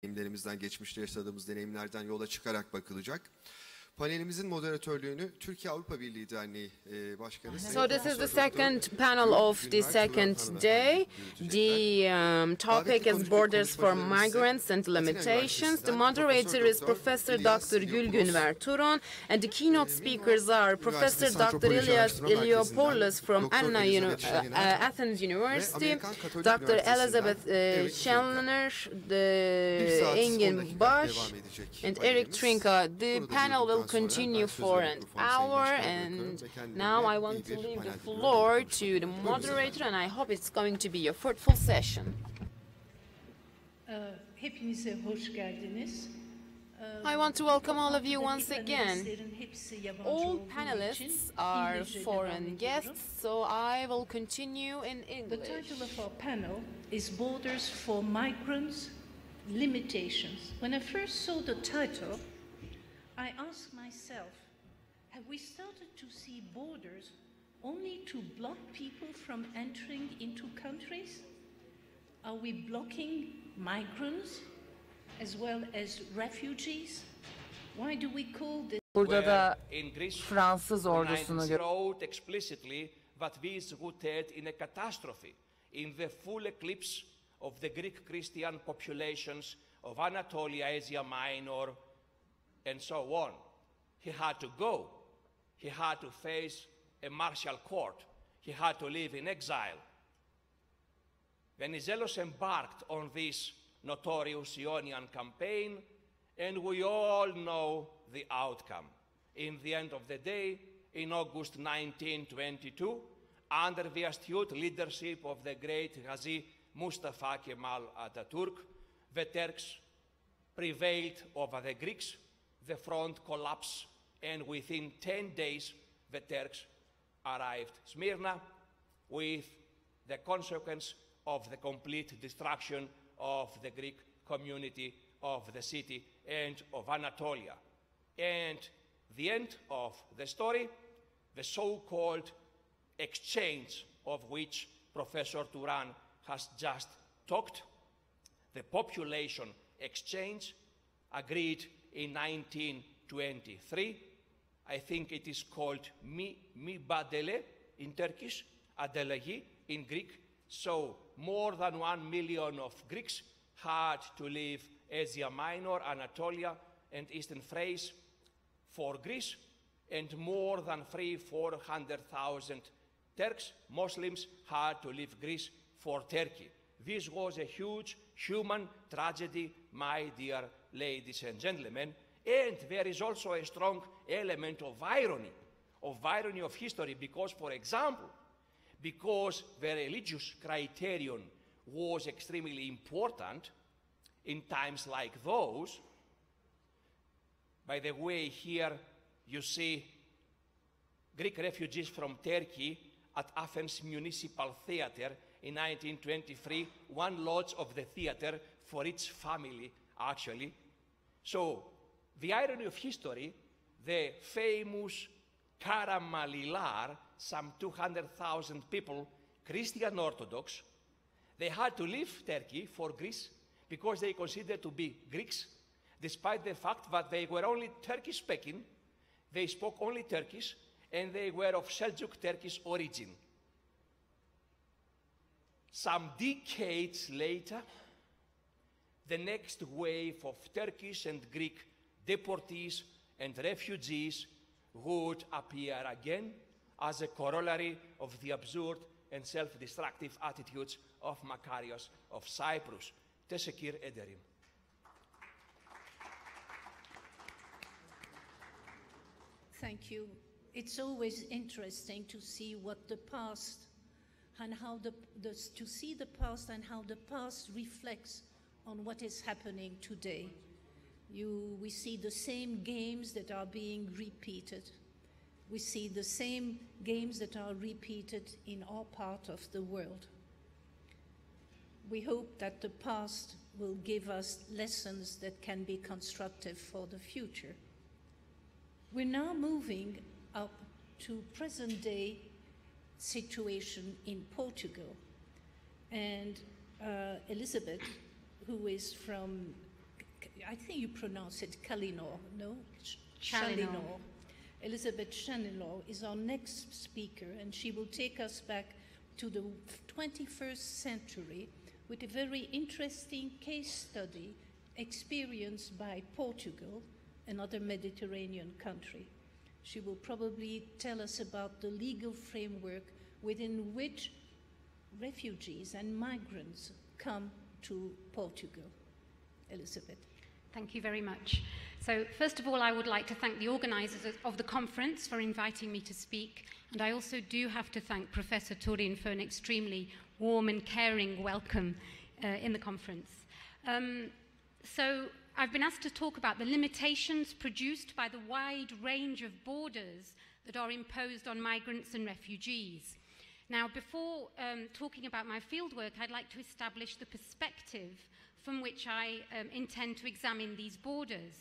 deneyimlerimizden, geçmişte yaşadığımız deneyimlerden yola çıkarak bakılacak. Panelimizin moderatörlüğünü Türkiye Avrupa Birliği Derneği Başkanı. So this is the second panel of the second day. The topic is Borders for Migrants and Limitations. The moderator is Professor Dr. Günver TURAN, and the keynote speakers are Professor Dr. Ilias İLIOPOULOS from Atina, Athens University, Dr. Elizabeth CHALLINOR, Engin Baş, and Eric TRINKA. The panel will continue for an hour, and now I want to leave the floor to the moderator, and I hope it's going to be a fruitful session. Hepinize hoş geldiniz. I want to welcome all of you once again. All panelists are foreign guests, so I will continue in English. The title of our panel is Borders for Migrants, Limitations. When I first saw the title, I asked myself, have we started to see borders only to block people from entering into countries? Are we blocking migrants as well as refugees? Why do we call this? Burada da Fransız ordusunu wrote explicitly that this would end in a catastrophe, in the full eclipse of the Greek Christian populations of Anatolia, Asia Minor, and so on. He had to go. He had to face a martial court. He had to live in exile. Venizelos embarked on this notorious Ionian campaign, and we all know the outcome. In the end of the day, in August 1922, under the astute leadership of the great Ghazi Mustafa Kemal Atatürk, the Turks prevailed over the Greeks. The front collapsed, and within 10 days, the Turks arrived at Smyrna, with the consequence of the complete destruction of the Greek community of the city and of Anatolia. And the end of the story, the so-called exchange of which Professor TURAN has just talked, the population exchange agreed in 1923. I think it is called Mibadele in Turkish, Adelagi in Greek. So more than 1 million of Greeks had to leave Asia Minor, Anatolia, and Eastern Thrace for Greece, and more than 400,000 Turks, Muslims, had to leave Greece for Turkey. This was a huge human tragedy, my dear ladies and gentlemen, and there is also a strong element of irony of history, because, for example, because the religious criterion was extremely important in times like those. By the way, here you see Greek refugees from Turkey at Athens Municipal Theatre in 1923, one lodge of the theatre for each family, actually. So, the irony of history, the famous Karamalilar, some 200,000 people, Christian Orthodox, they had to leave Turkey for Greece because they considered to be Greeks, despite the fact that they were only Turkish speaking, they spoke only Turkish, and they were of Seljuk Turkish origin. Some decades later, the next wave of Turkish and Greek deportees and refugees would appear again as a corollary of the absurd and self-destructive attitudes of Makarios of Cyprus. Teşekkür ederim. Thank you. It's always interesting to see what the past and how to see the past and how the past reflects on what is happening today. We see the same games that are being repeated. We see the same games that are repeated in our part of the world. We hope that the past will give us lessons that can be constructive for the future. We're now moving up to present-day situation in Portugal. And Elizabeth, who is from I think you pronounce it CHALLINOR, no? CHALLINOR. Elizabeth CHALLINOR is our next speaker, and she will take us back to the 21st century with a very interesting case study experienced by Portugal, another Mediterranean country. She will probably tell us about the legal framework within which refugees and migrants come to Portugal. Elizabeth. Thank you very much. So first of all, I would like to thank the organisers of the conference for inviting me to speak, and I also do have to thank Professor TURAN for an extremely warm and caring welcome in the conference. So I've been asked to talk about the limitations produced by the wide range of borders that are imposed on migrants and refugees. Now, before talking about my fieldwork, I'd like to establish the perspective from which I intend to examine these borders.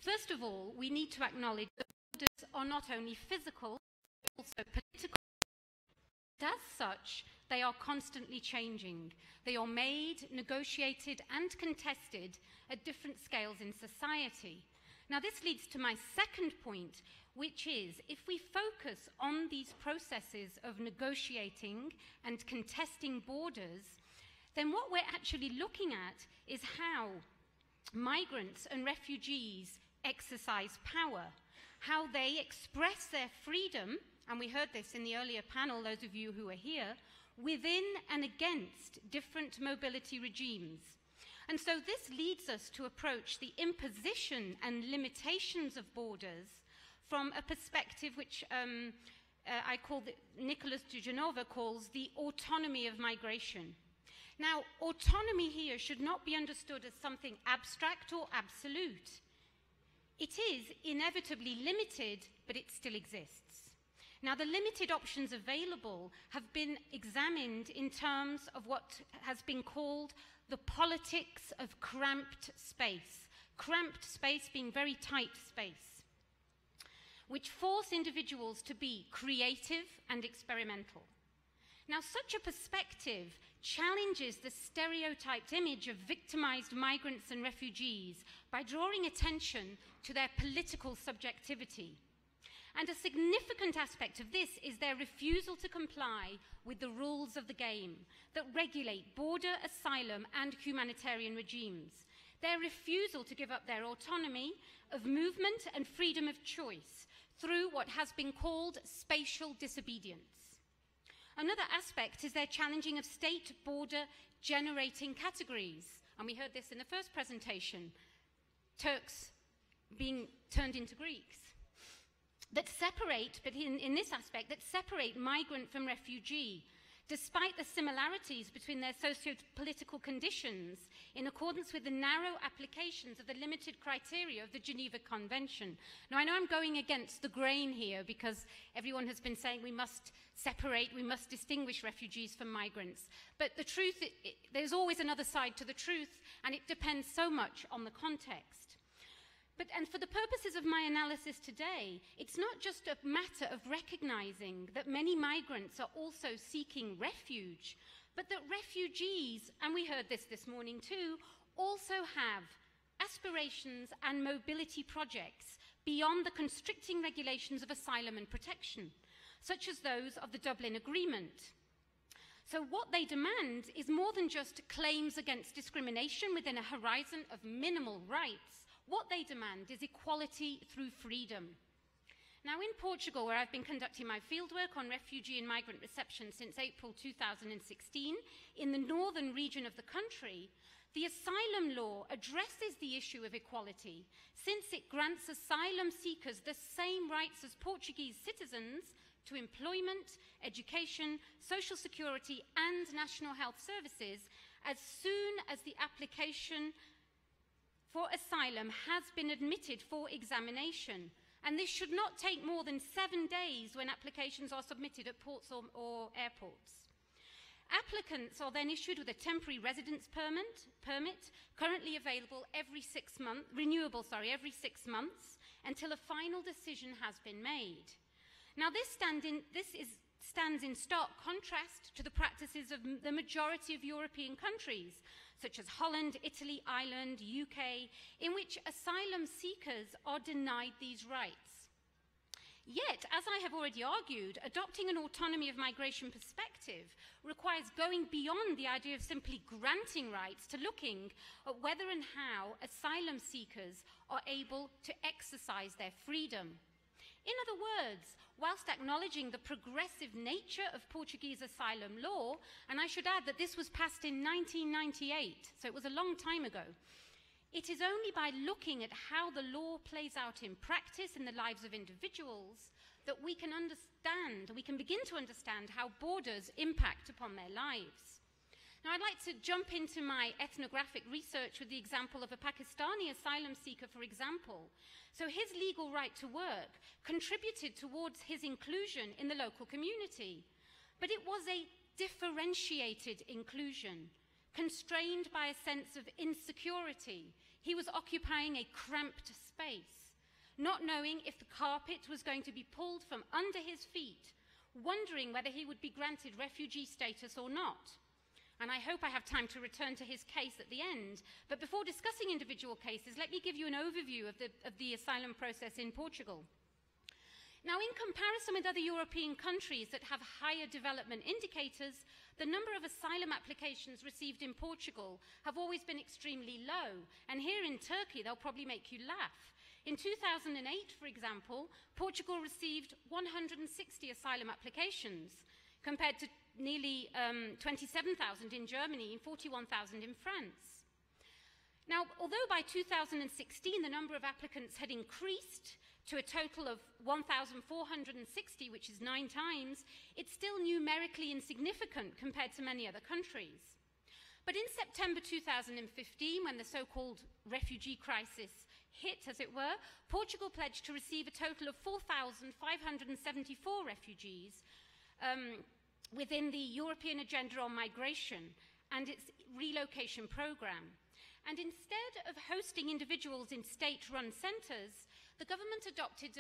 First of all, we need to acknowledge that borders are not only physical, but also political. As such, they are constantly changing. They are made, negotiated, and contested at different scales in society. Now, this leads to my second point, which is, if we focus on these processes of negotiating and contesting borders, then what we're actually looking at is how migrants and refugees exercise power, how they express their freedom, and we heard this in the earlier panel, those of you who are here, within and against different mobility regimes. And so this leads us to approach the imposition and limitations of borders from a perspective which Nicholas de Genova calls the autonomy of migration. Now, autonomy here should not be understood as something abstract or absolute. It is inevitably limited, but it still exists. Now, the limited options available have been examined in terms of what has been called the politics of cramped space being very tight space, which force individuals to be creative and experimental. Now, such a perspective challenges the stereotyped image of victimized migrants and refugees by drawing attention to their political subjectivity. And a significant aspect of this is their refusal to comply with the rules of the game that regulate border, asylum, and humanitarian regimes. Their refusal to give up their autonomy of movement and freedom of choice through what has been called spatial disobedience. Another aspect is their challenging of state border generating categories. And we heard this in the first presentation, Turks being turned into Greeks, that separate, but in this aspect, that separate migrant from refugee, despite the similarities between their socio-political conditions in accordance with the narrow applications of the limited criteria of the Geneva Convention. Now, I know I'm going against the grain here because everyone has been saying we must separate, we must distinguish refugees from migrants. But the truth, there's always another side to the truth, and it depends so much on the context. And for the purposes of my analysis today, it's not just a matter of recognizing that many migrants are also seeking refuge, but that refugees, and we heard this morning too, also have aspirations and mobility projects beyond the constricting regulations of asylum and protection, such as those of the Dublin Agreement. So what they demand is more than just claims against discrimination within a horizon of minimal rights. What they demand is equality through freedom. Now, in Portugal, where I've been conducting my fieldwork on refugee and migrant reception since April 2016, in the northern region of the country, the asylum law addresses the issue of equality, since it grants asylum seekers the same rights as Portuguese citizens to employment, education, social security, and national health services as soon as the application for asylum has been admitted for examination. And this should not take more than 7 days when applications are submitted at ports or airports. Applicants are then issued with a temporary residence permit currently available every 6 months, renewable every 6 months, until a final decision has been made. Now, this stands in stark contrast to the practices of the majority of European countries, such as Holland, Italy, Ireland, UK, in which asylum seekers are denied these rights. Yet, as I have already argued, adopting an autonomy of migration perspective requires going beyond the idea of simply granting rights to looking at whether and how asylum seekers are able to exercise their freedom. In other words, whilst acknowledging the progressive nature of Portuguese asylum law, and I should add that this was passed in 1998, so it was a long time ago, it is only by looking at how the law plays out in practice in the lives of individuals that we can understand, we can begin to understand how borders impact upon their lives. Now, I'd like to jump into my ethnographic research with the example of a Pakistani asylum seeker, for example. So his legal right to work contributed towards his inclusion in the local community, but it was a differentiated inclusion, constrained by a sense of insecurity. He was occupying a cramped space, not knowing if the carpet was going to be pulled from under his feet, wondering whether he would be granted refugee status or not. And I hope I have time to return to his case at the end. But before discussing individual cases, let me give you an overview of the asylum process in Portugal. Now, in comparison with other European countries that have higher development indicators, the number of asylum applications received in Portugal have always been extremely low. And here in Turkey, they'll probably make you laugh. In 2008, for example, Portugal received 160 asylum applications, compared to nearly 27,000 in Germany and 41,000 in France. Now, although by 2016 the number of applicants had increased to a total of 1,460, which is 9 times, it's still numerically insignificant compared to many other countries. But in September 2015, when the so-called refugee crisis hit, as it were, Portugal pledged to receive a total of 4,574 refugees within the European Agenda on Migration and its relocation program. And instead of hosting individuals in state-run centres, the government adopted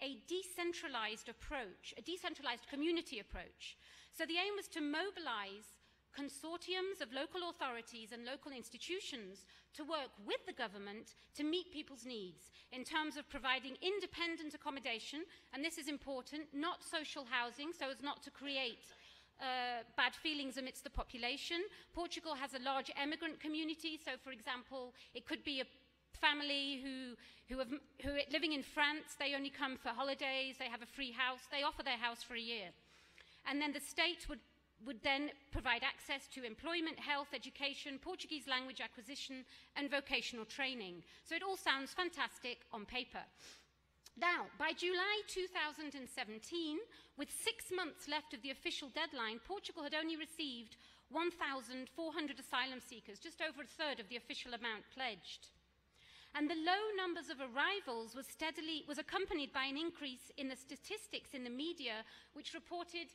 a decentralized approach, a decentralized community approach. So the aim was to mobilize consortiums of local authorities and local institutions to work with the government to meet people's needs in terms of providing independent accommodation, and this is important, not social housing, so as not to create bad feelings amidst the population. Portugal has a large emigrant community, so for example, it could be a family who are living in France, they only come for holidays, they have a free house, they offer their house for a year. And then the state would then provide access to employment, health, education, Portuguese language acquisition, and vocational training. So it all sounds fantastic on paper. Now, by July 2017, with 6 months left of the official deadline, Portugal had only received 1,400 asylum seekers, just over a third of the official amount pledged. And the low numbers of arrivals was accompanied by an increase in the statistics in the media, which reported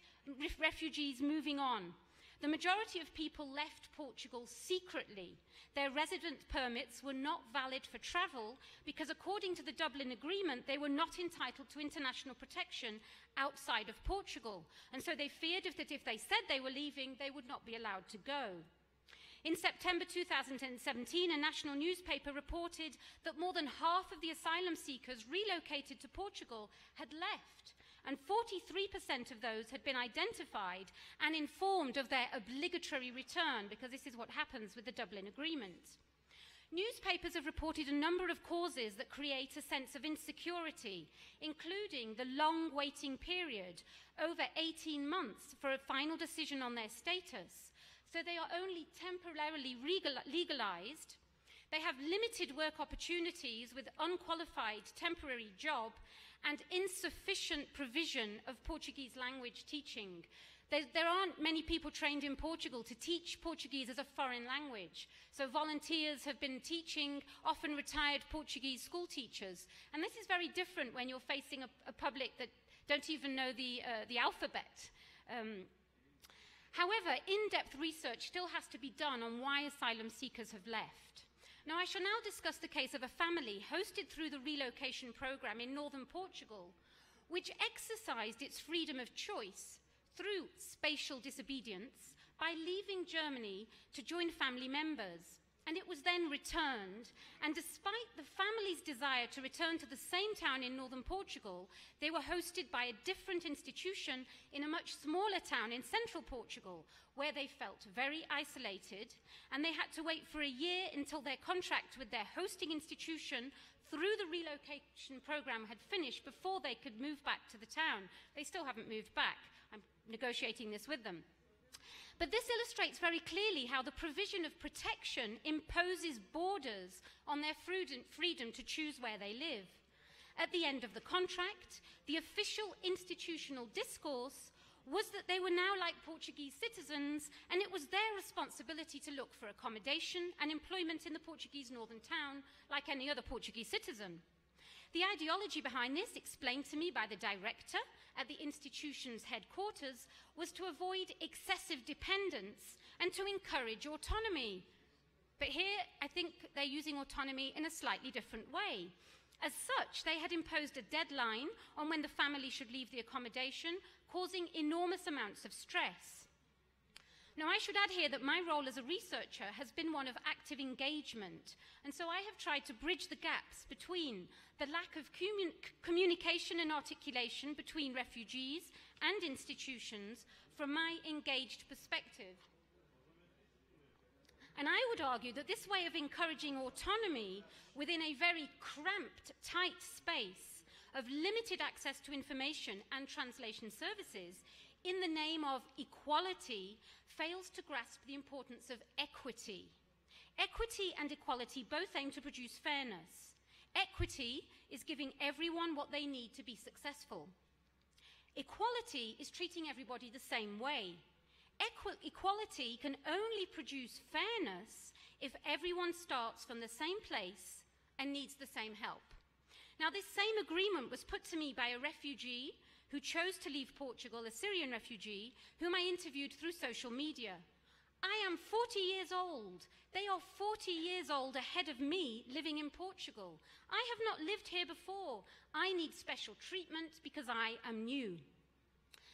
refugees moving on. The majority of people left Portugal secretly. Their resident permits were not valid for travel because, according to the Dublin Agreement, they were not entitled to international protection outside of Portugal. And so they feared that if they said they were leaving, they would not be allowed to go. In September 2017, a national newspaper reported that more than half of the asylum seekers relocated to Portugal had left, and 43% of those had been identified and informed of their obligatory return, because this is what happens with the Dublin Agreement. Newspapers have reported a number of causes that create a sense of insecurity, including the long waiting period, over 18 months, for a final decision on their status. So they are only temporarily legalized. They have limited work opportunities with unqualified temporary job and insufficient provision of Portuguese language teaching. There aren't many people trained in Portugal to teach Portuguese as a foreign language. So volunteers have been teaching, often retired Portuguese school teachers. And this is very different when you're facing a public that don't even know the alphabet. However, in-depth research still has to be done on why asylum seekers have left. Now, I shall now discuss the case of a family hosted through the relocation program in northern Portugal, which exercised its freedom of choice through spatial disobedience by leaving Germany to join family members. And it was then returned, and despite the family's desire to return to the same town in northern Portugal, they were hosted by a different institution in a much smaller town in central Portugal, where they felt very isolated, and they had to wait for a year until their contract with their hosting institution through the relocation program had finished before they could move back to the town. They still haven't moved back. I'm negotiating this with them. But this illustrates very clearly how the provision of protection imposes borders on their freedom to choose where they live. At the end of the contract, the official institutional discourse was that they were now like Portuguese citizens, and it was their responsibility to look for accommodation and employment in the Portuguese northern town like any other Portuguese citizen. The ideology behind this, explained to me by the director at the institution's headquarters, was to avoid excessive dependence and to encourage autonomy. But here, I think they're using autonomy in a slightly different way. As such, they had imposed a deadline on when the family should leave the accommodation, causing enormous amounts of stress. Now, I should add here that my role as a researcher has been one of active engagement, and so I have tried to bridge the gaps between the lack of communication and articulation between refugees and institutions from my engaged perspective. And I would argue that this way of encouraging autonomy within a very cramped, tight space of limited access to information and translation services in the name of equality fails to grasp the importance of equity. Equity and equality both aim to produce fairness. Equity is giving everyone what they need to be successful. Equality is treating everybody the same way. Equality can only produce fairness if everyone starts from the same place and needs the same help. Now, this same agreement was put to me by a refugee who chose to leave Portugal, a Syrian refugee, whom I interviewed through social media. I am 40 years old. They are 40 years old ahead of me living in Portugal. I have not lived here before. I need special treatment because I am new.